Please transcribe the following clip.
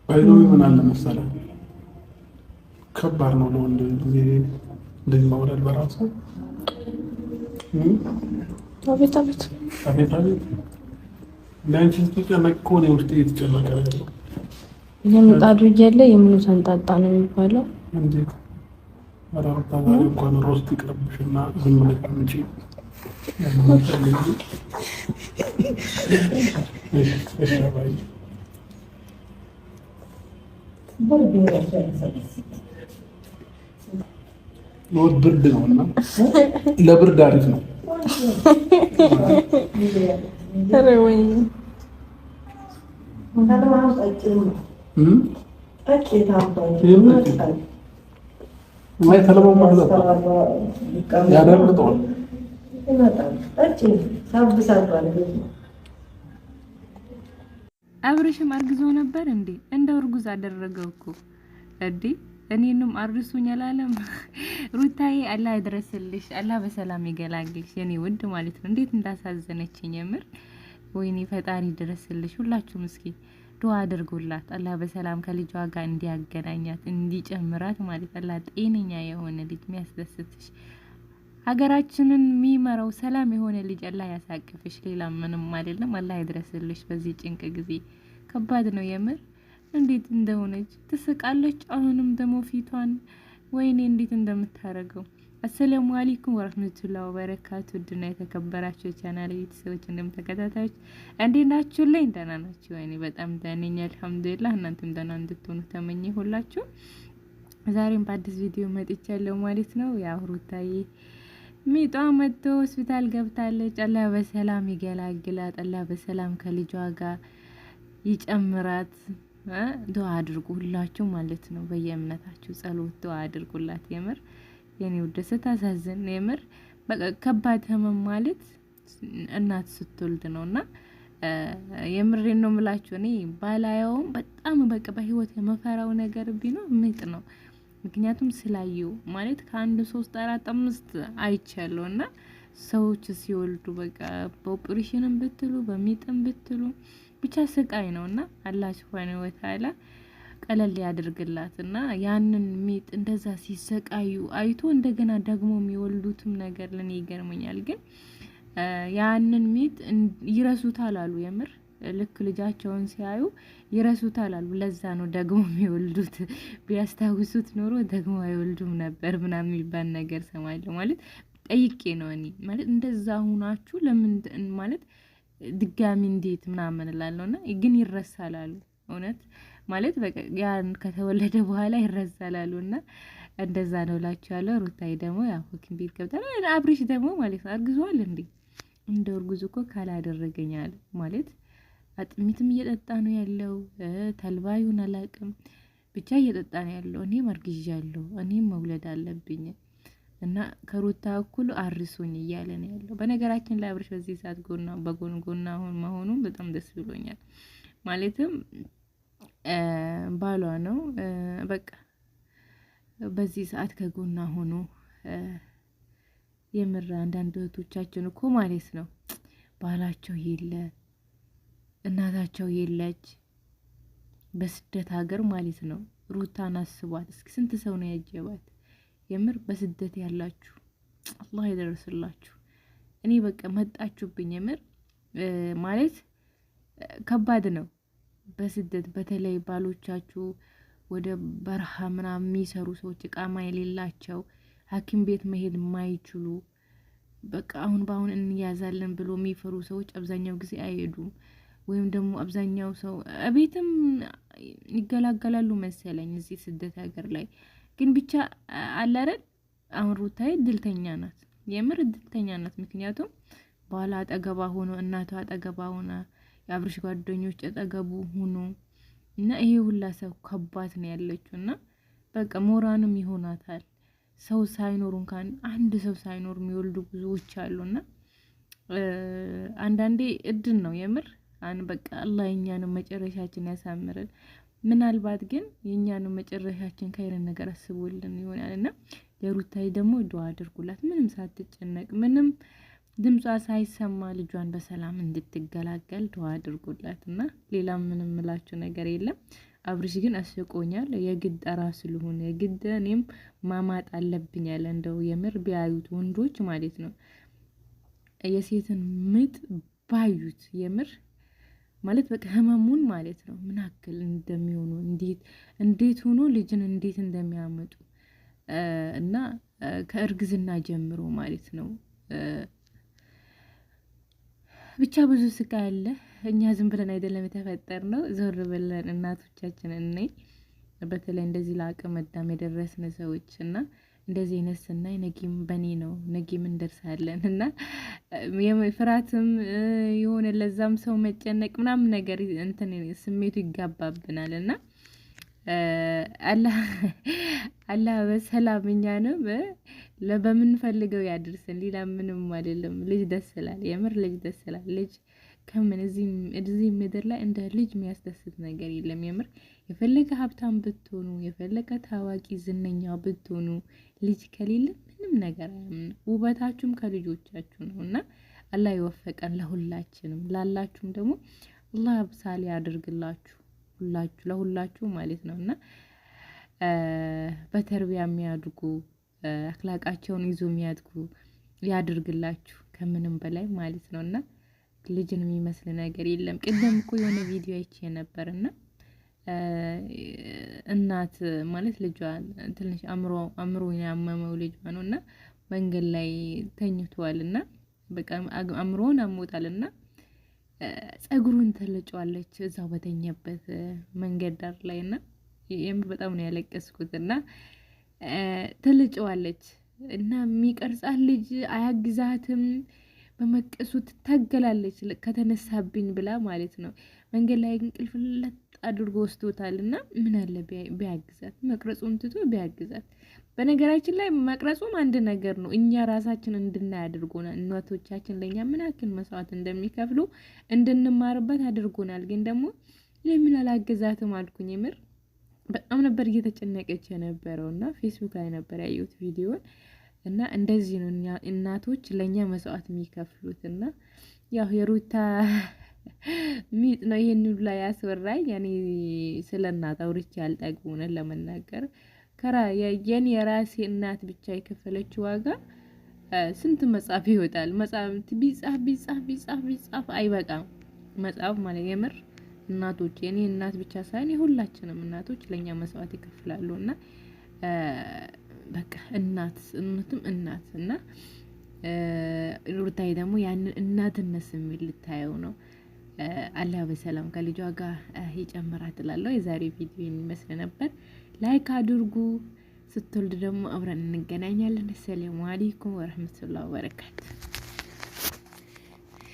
ባይዘው ምን አለ መሰለህ ከባድ ነው ለወንድ ልጅ መውለድ በራሱ። አቤት አቤት አቤት አቤት ለአንቺ ስትጨነቅ እኮ እኔ ውስጤ እየተጨነቀ ነው ያለው። የምጣዱ እያለ የምኑ ተንጣጣ ነው የሚባለው። እንዴት አራውታ ዛሬ እንኳን ሮስት ይቅርብሽና ዝም ብለሽ አምጪ። እሺ ባይ ብርድ ነው እና ለብርድ አሪፍ ነው። ያደርግጠዋል። አብርሽም አርግዞ ነበር እንዴ? እንደው እርጉዝ አደረገው እኮ እንዴ! እኔንም አርሱኝ አላለም። ሩታዬ አላህ ይድረስልሽ፣ አላህ በሰላም ይገላግልሽ የኔ ውድ ማለት ነው። እንዴት እንዳሳዘነችኝ የምር ወይኔ ፈጣሪ ይድረስልሽ። ሁላችሁም እስኪ ዱአ አድርጉላት፣ አላህ በሰላም ከልጇ ጋር እንዲያገናኛት እንዲጨምራት ማለት አላህ ጤነኛ የሆነ ልጅ የሚያስደስትሽ ሀገራችንን የሚመራው ሰላም የሆነ ልጅ አላህ ያሳቅፍሽ። ሌላ ምንም አይደለም። አላህ ይድረስልሽ። በዚህ ጭንቅ ጊዜ ከባድ ነው የምር። እንዴት እንደሆነች ትስቃለች። አሁንም ደግሞ ፊቷን ወይኔ እንዴት እንደምታረገው። አሰላሙ አለይኩም ወራህመቱላሂ ወበረካቱ። ድና የተከበራችሁ የቻናል ቤተሰቦች እንደምተከታታዮች እንዴት ናችሁልኝ? ደህና ናችሁ? ወይኔ በጣም ደህና ነኝ አልሐምዱሊላህ። እናንተም ደህና እንድትሆኑ ተመኘሁላችሁ። ዛሬም በአዲስ ቪዲዮ መጥቻለሁ ማለት ነው። ያው ሩታዬ ሚጧ መጥቶ ሆስፒታል ገብታለች። አላህ በሰላም ይገላግላት። አላህ በሰላም ከልጇ ጋር ይጨምራት። ዱአ አድርጉ ሁላችሁ ማለት ነው። በየእምነታችሁ ጸሎት ዱአ አድርጉላት። የምር የኔ ውድ ስታሳዝን የምር በቃ ከባድ ህመም ማለት እናት ስትወልድ ነውና የምሬን ነው የምላችሁ። እኔ ባላየውም በጣም በቃ በህይወት የመፈራው ነገር ቢኖር ምጥ ነው። ምክንያቱም ስላየው ማለት ከአንድ 3 4 5 አይቻለውና ሰዎች ሲወልዱ በቃ በኦፕሬሽንም ብትሉ በሚጥም ብትሉ ብቻ ስቃይ ነውና አላህ Subhanahu Wa Ta'ala ቀለል ያድርግላትና ያንን ሚጥ እንደዛ ሲሰቃዩ አይቶ እንደገና ደግሞ የሚወልዱትም ነገር ለኔ ይገርመኛል። ግን ያንን ሚጥ ይረሱታል አሉ የምር ልክ ልጃቸውን ሲያዩ ይረሱታል አሉ። ለዛ ነው ደግሞ የሚወልዱት። ቢያስታውሱት ኖሮ ደግሞ አይወልዱም ነበር ምናምን የሚባል ነገር ሰማለሁ። ማለት ጠይቄ ነው እኔ ማለት እንደዛ ሆናችሁ ለምን ማለት ድጋሚ እንዴት ምናምን እላለሁና ግን ይረሳላሉ። እውነት ማለት በቃ ያን ከተወለደ በኋላ ይረሳላሉና እንደዛ ነው እላችኋለሁ። ሩታዬ ደግሞ ያው ሐኪም ቤት ገብታ አብርሽ ደግሞ ማለት አርግዟል እንዴ? እንደ እርጉዝ እኮ ካላደረገኛል ማለት አጥሚትም እየጠጣ ነው ያለው። ተልባዩን አላቅም ብቻ እየጠጣ ነው ያለው። እኔም አርግዣለሁ፣ እኔም መውለድ አለብኝ እና ከሩታ እኩል አርሱኝ እያለ ነው ያለው። በነገራችን ላይ አብርሽ በዚህ ሰዓት በጎን አሁን መሆኑ በጣም ደስ ብሎኛል። ማለትም ባሏ ነው በቃ በዚህ ሰዓት ከጎና ሆኖ የምር አንዳንድ እህቶቻችን እኮ ማለት ነው ባላቸው የለ እናታቸው የለች በስደት ሀገር ማለት ነው። ሩታን አስቧት እስኪ ስንት ሰው ነው ያጀባት? የምር በስደት ያላችሁ አላህ ይደርስላችሁ። እኔ በቃ መጣችሁብኝ የምር ማለት ከባድ ነው በስደት በተለይ ባሎቻችሁ ወደ በረሃ ምናምን የሚሰሩ ሰዎች እቃማ የሌላቸው ሐኪም ቤት መሄድ የማይችሉ በቃ አሁን እንያዛለን ብሎ የሚፈሩ ሰዎች አብዛኛው ጊዜ አይሄዱም። ወይም ደግሞ አብዛኛው ሰው አቤትም ይገላገላሉ መሰለኝ እዚህ ስደት ሀገር ላይ። ግን ብቻ አለ አይደል አሁን ሩታዬ ድልተኛ ናት፣ የምር ድልተኛ ናት። ምክንያቱም ባላ አጠገባ ሆኖ እናቷ አጠገባ ሆና የአብርሽ ጓደኞች አጠገቡ ሆኖ እና ይሄ ሁላ ሰው ከባድ ነው ያለችውና በቃ ሞራንም ይሆናታል። ሰው ሳይኖር እንኳን አንድ ሰው ሳይኖር የሚወልዱ ብዙዎች አሉና አንዳንዴ እድል ነው የምር በቃ አላህ የኛንም መጨረሻችን ያሳምረን። ምናልባት ግን የኛንም መጨረሻችን ከይረን ነገር አስቦልን ይሆናልና ለሩታዬ ደግሞ ዱአ አድርጉላት። ምንም ሳትጨነቅ ምንም ድምጿ ሳይሰማ ልጇን በሰላም እንድትገላገል ዱአ አድርጉላትና ሌላ ምንም ምላችሁ ነገር የለም። አብርሽ ግን አስቆኛል። የግድ አራስ ልሆን የግድ እኔም ማማጥ አለብኝ ያለ እንደው የምር ቢያዩት ወንዶች ማለት ነው የሴትን ምጥ ባዩት የምር ማለት በቃ ህመሙን ማለት ነው ምን አክል እንደሚሆኑ እንዴት ሆኖ ልጅን እንዴት እንደሚያመጡ እና ከእርግዝና ጀምሮ ማለት ነው ብቻ ብዙ ስቃይ አለ። እኛ ዝም ብለን አይደለም የተፈጠርነው ዞር ብለን እናቶቻችንን ነይ በተለይ እንደዚህ ለአቅመ አዳም የደረስን ሰዎች እና እንደዚህ አይነት ስናይ ነጊም በኔ ነው ነጊም እንደርሳለን እና ፍርሃትም የሆነ ለዛም ሰው መጨነቅ ምናምን ነገር እንትን ስሜቱ ይጋባብናል እና አላህ በሰላም እኛንም በምንፈልገው ያድርሰን። ሌላ ምንም አይደለም። ልጅ ደስ ይላል፣ የምር ልጅ ደስ ይላል። ልጅ ከምን እዚህ ምድር ላይ እንደ ልጅ የሚያስደስት ነገር የለም። የምር የፈለገ ሀብታም ብትሆኑ የፈለገ ታዋቂ ዝነኛ ብትሆኑ ልጅ ከሌለ ምንም ነገር አያምንም። ውበታችሁም ከልጆቻችሁ ነው እና አላህ ይወፈቀን ለሁላችንም። ላላችሁም ደግሞ አላህ አብሳሊ ያድርግላችሁ ለሁላችሁ ማለት ነውና በተርቢያ የሚያድጉ አክላቃቸውን ይዞ የሚያድጉ ያድርግላችሁ ከምንም በላይ ማለት ነውና ልጅን የሚመስል ነገር የለም። ቅድም እኮ የሆነ ቪዲዮ አይቼ ነበርና እናት ማለት ልጇን ትንሽ አምሮ ያመመው ልጇ ነውና መንገድ ላይ ተኝቷልና በቃ አምሮን አሞታልና ጸጉሩን ተለጨዋለች እዛው በተኛበት መንገድ ዳር ላይና በጣም ነው ያለቀስኩትና ተለጨዋለች እና የሚቀርጻት ልጅ አያግዛትም በመቀሱ ትታገላለች ከተነሳብኝ ብላ ማለት ነው። መንገድ ላይ እንቅልፍ ለጥ አድርጎ ወስዶታልና ምን አለ ቢያግዛት መቅረጹን ትቶ ቢያግዛት። በነገራችን ላይ መቅረጹም አንድ ነገር ነው። እኛ ራሳችን እንድናይ አድርጎናል። እናቶቻችን ለኛ ምን ያክል መስዋዕት እንደሚከፍሉ እንድንማርበት አድርጎናል። ግን ደግሞ ለምን አላገዛትም አልኩኝ። የምር በጣም ነበር እየተጨነቀች የነበረውና ፌስቡክ ላይ ነበር ያየሁት ቪዲዮን እና እንደዚህ ነው እናቶች ለኛ መስዋዕት የሚከፍሉትና ያው የሩታ ሚጥ ነው ይሄን ሁሉ ላይ ያስወራኝ። ያኔ ስለ እናት አውርቼ አልጠግቡን ለመናገር የኔ የራሴ እናት ብቻ የከፈለችው ዋጋ ስንት መጽሐፍ ይወጣል። መጽሐፍ ቢጻፍ አይበቃም። መጽሐፍ ማለት የምር እናቶች የኔ እናት ብቻ ሳይሆን የሁላችንም እናቶች ለኛ መስዋዕት ይከፍላሉና በቃ እናትም እናት እና ሩታዬ ደግሞ ያንን እናትነት ስሜት ልታየው ነው። አላህ በሰላም ከልጇ ጋር ይጨምራት እላለሁ። የዛሬ ቪዲዮ የሚመስል ነበር። ላይክ አድርጉ። ስትወልድ ደግሞ አብረን እንገናኛለን። ሰላም አለይኩም ወራህመቱላሂ ወበረካቱ።